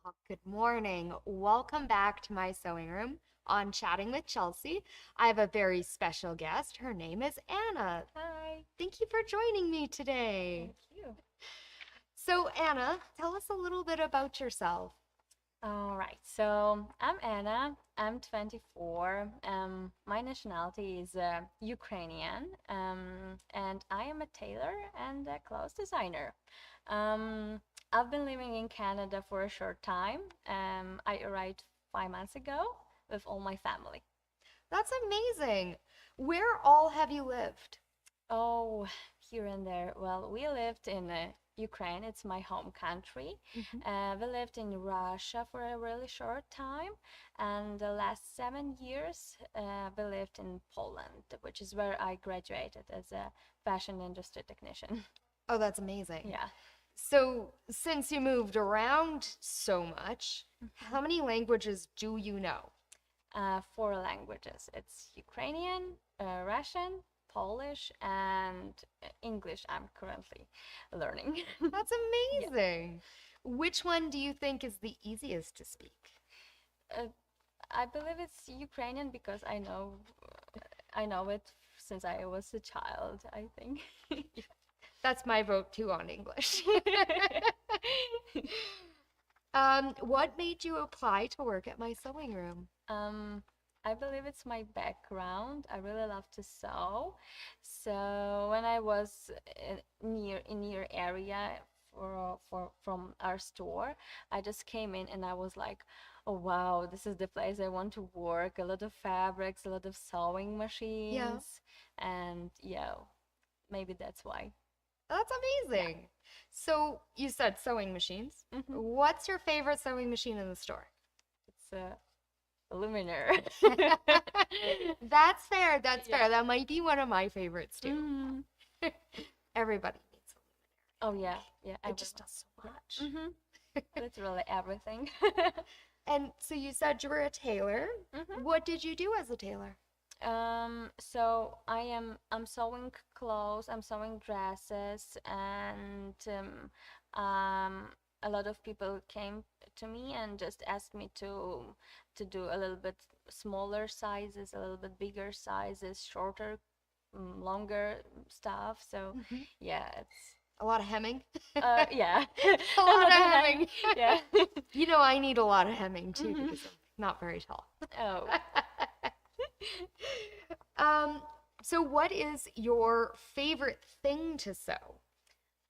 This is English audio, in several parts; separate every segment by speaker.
Speaker 1: Good morning. Welcome back to my sewing room on Chatting with Chelsea. I have a very special guest. Her name is Anna.
Speaker 2: Hi,
Speaker 1: Thank you for joining me today.
Speaker 2: thank you.
Speaker 1: So, Anna, tell us a little bit about yourself.
Speaker 2: All right, so I'm Anna. I'm 24. My nationality is Ukrainian, and I am a tailor and a clothes designer. Um, I've been living in Canada for a short time. I arrived 5 months ago with all my family.
Speaker 1: That's amazing. Where all have you lived?
Speaker 2: Oh, here and there. Well, we lived in Ukraine, it's my home country.
Speaker 1: Mhm.
Speaker 2: We lived in Russia for a really short time, and the last 7 years we lived in Poland, which is where I graduated as a fashion industry technician.
Speaker 1: Oh, that's amazing.
Speaker 2: Yeah.
Speaker 1: So, since you moved around so much,
Speaker 2: Mhm.
Speaker 1: how many languages do you know?
Speaker 2: Four languages. It's Ukrainian, Russian, Polish, and English I'm currently learning.
Speaker 1: That's
Speaker 2: Yeah.
Speaker 1: amazing. Which one do you think is the easiest to speak?
Speaker 2: Uh, I believe it's Ukrainian because I know it since I was a child, I think.
Speaker 1: That's my vote too on English. What made you apply to work at my sewing room?
Speaker 2: Um, I believe it's my background. I really love to sew. So when I was near area for from our store, I just came in and I was like, oh wow, this is the place I want to work. A lot of fabrics, a lot of sewing
Speaker 1: Yeah,
Speaker 2: machines, and yeah, maybe that's why.
Speaker 1: that's
Speaker 2: Yeah.
Speaker 1: amazing. So you said sewing machines.
Speaker 2: Hmm.
Speaker 1: What's your favorite sewing machine in the store?
Speaker 2: It's a luminaire.
Speaker 1: That's fair. That's
Speaker 2: Yeah.
Speaker 1: fair. That might be one of my favorites too.
Speaker 2: Hmm.
Speaker 1: Everybody needs
Speaker 2: Oh yeah, yeah,
Speaker 1: it. It just
Speaker 2: everyone.
Speaker 1: does so
Speaker 2: Yeah.
Speaker 1: much.
Speaker 2: Hmm. Literally everything.
Speaker 1: And so you said you were a tailor.
Speaker 2: Hmm.
Speaker 1: What did you do as a tailor?
Speaker 2: So I'm sewing clothes, I'm sewing dresses, and a lot of people came to me and just asked me to do a little bit smaller sizes, a little bit bigger sizes, shorter, longer stuff. So
Speaker 1: Mhm.
Speaker 2: yeah, it's
Speaker 1: A lot of hemming.
Speaker 2: yeah,
Speaker 1: A
Speaker 2: a
Speaker 1: lot
Speaker 2: lot
Speaker 1: of
Speaker 2: of
Speaker 1: hemming.
Speaker 2: yeah.
Speaker 1: You know, I need a lot of hemming too
Speaker 2: Hmm.
Speaker 1: because I'm not very tall.
Speaker 2: Oh.
Speaker 1: Um, so what is your favorite thing to sew?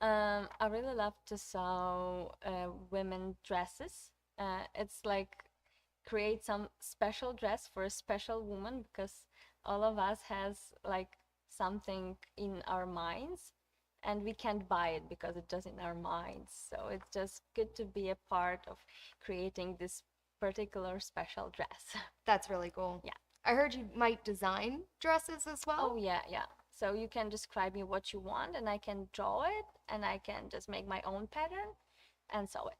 Speaker 2: I really love to sew women dresses. It's like create some special dress for a special woman because all of us has like something in our minds and we can't buy it because it's just in our minds. So it's just good to be a part of creating this particular special dress.
Speaker 1: That's really cool.
Speaker 2: Yeah.
Speaker 1: I heard you might design dresses as
Speaker 2: Oh
Speaker 1: well.
Speaker 2: yeah, yeah. So you can describe me what you want and I can draw it and I can just make my own pattern and sew it.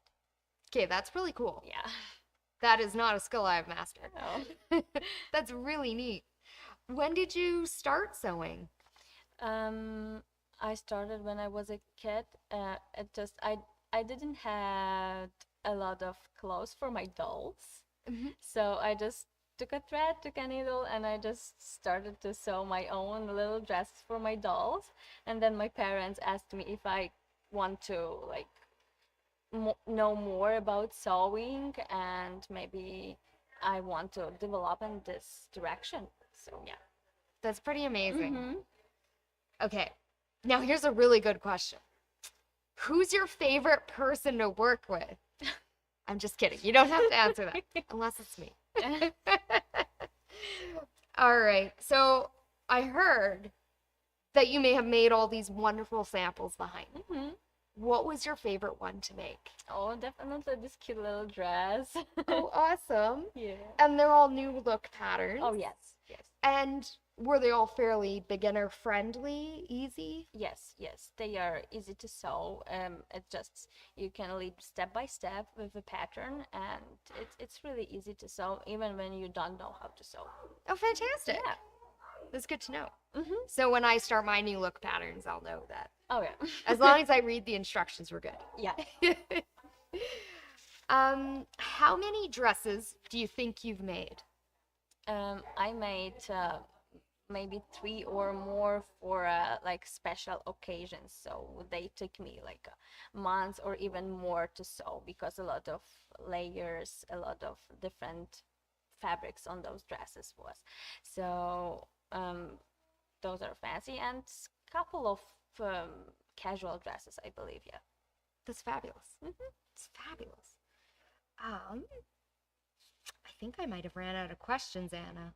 Speaker 1: Okay, that's really cool.
Speaker 2: Yeah.
Speaker 1: That is not a skill I've mastered.
Speaker 2: Oh.
Speaker 1: That's really neat. When did you start sewing?
Speaker 2: Um, I started when I was a kid. It just I didn't have a lot of clothes for my dolls,
Speaker 1: Mhm.
Speaker 2: so I just took a thread, took a needle, and I just started to sew my own little dresses for my dolls. And then my parents asked me if I want to like mo know more about sewing and maybe I want to develop in this direction. So yeah.
Speaker 1: That's pretty amazing.
Speaker 2: Mm-hmm.
Speaker 1: Okay, now here's a really good question. Who's your favorite person to work with? I'm just kidding. You don't have to answer that unless it's me. All right. So I heard that you may have made all these wonderful samples behind me.
Speaker 2: Mm-hmm.
Speaker 1: What was your favorite one to make?
Speaker 2: Oh, definitely this cute little dress.
Speaker 1: Oh, awesome.
Speaker 2: Yeah.
Speaker 1: And they're all new look patterns.
Speaker 2: Oh, yes, yes.
Speaker 1: And were they all fairly beginner friendly, easy?
Speaker 2: Yes, yes. They are easy to sew. It just you can lead step by step with the pattern, and it's really easy to sew even when you don't know how to sew.
Speaker 1: Oh, fantastic.
Speaker 2: Yeah.
Speaker 1: That's good to know.
Speaker 2: Mm-hmm.
Speaker 1: So when I start my new look patterns, I'll know that.
Speaker 2: Oh yeah.
Speaker 1: As long as I read the instructions, we're good.
Speaker 2: Yeah.
Speaker 1: How many dresses do you think you've made?
Speaker 2: I made maybe 3 or more for like special occasions. So they took me like months or even more to sew because a lot of layers, a lot of different fabrics on those dresses was. So those are fancy and couple of casual dresses, I believe. Yeah.
Speaker 1: That's fabulous.
Speaker 2: Hmm.
Speaker 1: It's fabulous. Um, I think I might have ran out of questions, Anna.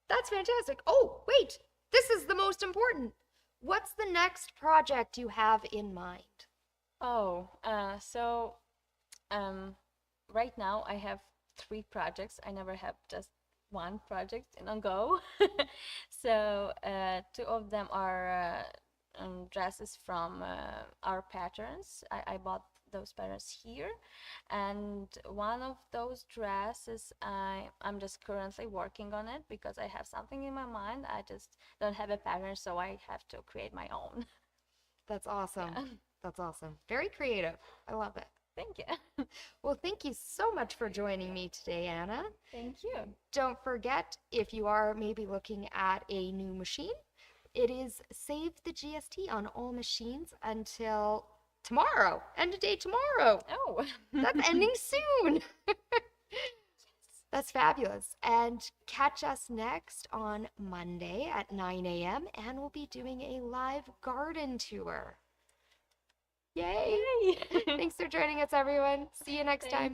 Speaker 1: That's fantastic. Oh, wait. This is the most important. What's the next project you have in mind?
Speaker 2: Oh, so right now I have 3 projects. I never have just one project in a go. So 2 of them are dresses from our patterns. I bought those patterns here, and one of those dresses I'm just currently working on it because I have something in my mind. I just don't have a pattern, so I have to create my own.
Speaker 1: That's awesome.
Speaker 2: Yeah.
Speaker 1: That's awesome. Very creative. I love it.
Speaker 2: Thank you.
Speaker 1: Well, thank you so much for joining me today, Anna.
Speaker 2: Thank you.
Speaker 1: Don't forget, if you are maybe looking at a new machine, it is save the GST on all machines until tomorrow. End of day tomorrow.
Speaker 2: Oh.
Speaker 1: That's ending soon. That's fabulous. And catch us next on Monday at 9 a.m. and we'll be doing a live garden tour. Yay!
Speaker 2: Yay.
Speaker 1: Thanks for joining us, everyone. See you next time.